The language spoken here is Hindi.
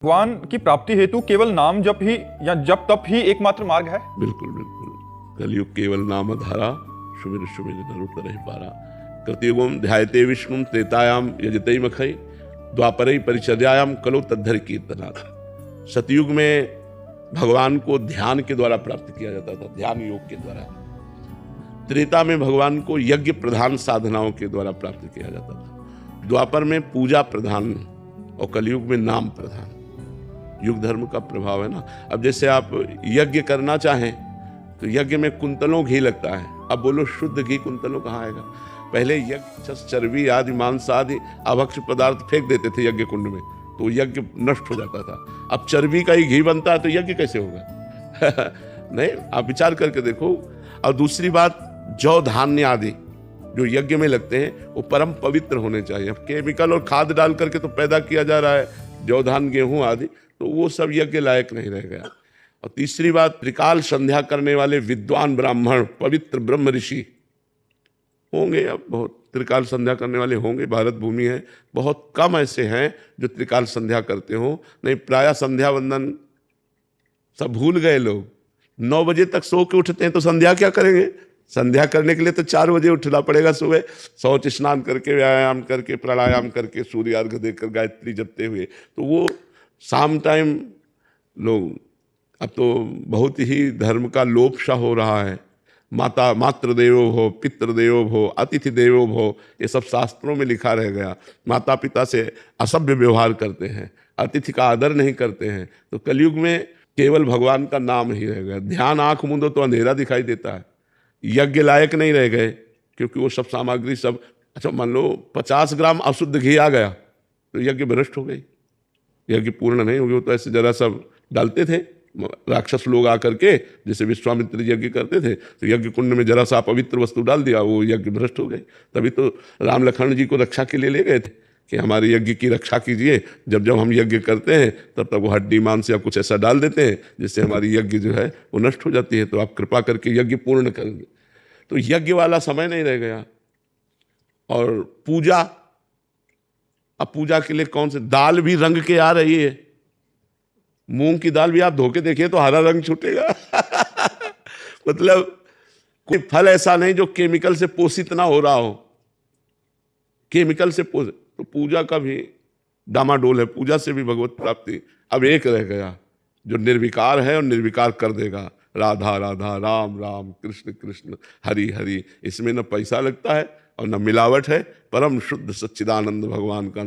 भगवान की प्राप्ति हेतु केवल नाम जप ही या जप तप ही एकमात्र मार्ग है? बिल्कुल बिल्कुल। कलयुग केवल नाम धारा, सुमिर सुमिर नर तरहि पारा। कृतयुगम ध्यायते विष्णु त्रेतायाम यजते मखई, द्वापरई परिचर्यायाम कलो तद्धर कीर्तनाथ। सतयुग में भगवान को ध्यान के द्वारा प्राप्त किया जाता था, ध्यान योग के द्वारा। त्रेता में भगवान को यज्ञ प्रधान साधनाओं के द्वारा प्राप्त किया जाता था। द्वापर में पूजा प्रधान और कलयुग में नाम प्रधान। युग धर्म का प्रभाव है ना। अब जैसे आप यज्ञ करना चाहें तो यज्ञ में कुंतलों घी लगता है। अब बोलो शुद्ध घी कुंतलों कहाँ आएगा? पहले यज्ञ चर्बी आदि मांस आदि अभक्ष्य पदार्थ फेंक देते थे यज्ञ कुंड में, तो यज्ञ नष्ट हो जाता था। अब चर्बी का ही घी बनता है तो यज्ञ कैसे होगा? नहीं, आप विचार करके देखो। और दूसरी बात, जौ धान्य आदि जो यज्ञ में लगते हैं वो परम पवित्र होने चाहिए। अब केमिकल और खाद डाल करके तो पैदा किया जा रहा है जौ धान गेहूं आदि, तो वो सब यज्ञ लायक नहीं रह गया। और तीसरी बात, त्रिकाल संध्या करने वाले विद्वान ब्राह्मण, पवित्र ब्रह्म ऋषि होंगे। अब बहुत त्रिकाल संध्या करने वाले होंगे, भारत भूमि है, बहुत कम ऐसे हैं जो त्रिकाल संध्या करते हो। नहीं, प्रायः संध्या वंदन सब भूल गए लोग। 9 बजे तक सो के उठते हैं तो संध्या क्या करेंगे? संध्या करने के लिए तो 4 बजे उठना पड़ेगा सुबह, शौच स्नान करके, व्यायाम करके, प्राणायाम करके, सूर्य अर्घ्य देकर गायत्री जपते हुए। तो वो शाम टाइम लोग, अब तो बहुत ही धर्म का लोप सा हो रहा है। मातृ देवो भव, पितृ देवो भव, अतिथि देवो भव, ये सब शास्त्रों में लिखा रह गया। माता पिता से असभ्य व्यवहार करते हैं, अतिथि का आदर नहीं करते हैं। तो कलयुग में केवल भगवान का नाम ही रह गया। ध्यान आंख मूंदो तो अंधेरा दिखाई देता है। यज्ञ लायक नहीं रह गए क्योंकि वो सब सामग्री सब, अच्छा मान लो 50 ग्राम अशुद्ध घी आ गया तो यज्ञ भ्रष्ट हो गई, यज्ञ पूर्ण नहीं हो गया। तो ऐसे जरा सब डालते थे राक्षस लोग आकर के, जैसे विश्वामित्र यज्ञ करते थे तो यज्ञ कुंड में जरा सा अपवित्र वस्तु डाल दिया, वो यज्ञ भ्रष्ट हो गई। तभी तो राम लखन जी को रक्षा के लिए ले गए थे कि हमारे यज्ञ की रक्षा कीजिए। जब जब हम यज्ञ करते हैं तब तक वो हड्डी मांस या कुछ ऐसा डाल देते हैं जिससे हमारी यज्ञ जो है वो नष्ट हो जाती है। तो आप कृपा करके यज्ञ पूर्ण कर दें। तो यज्ञ वाला समय नहीं रह गया। और पूजा, अब पूजा के लिए कौन से दाल भी रंग के आ रही है। मूंग की दाल भी आप धो के देखिए तो हरा रंग छूटेगा। मतलब कोई फल ऐसा नहीं जो केमिकल से पोषित ना हो रहा हो, केमिकल से पोषित। तो पूजा का भी डामाडोल है। पूजा से भी भगवत प्राप्ति अब एक रह गया जो निर्विकार है और निर्विकार कर देगा। राधा राधा, राम राम, कृष्ण कृष्ण, हरि हरि। इसमें न पैसा लगता है और न मिलावट है, परम शुद्ध सच्चिदानंद भगवान का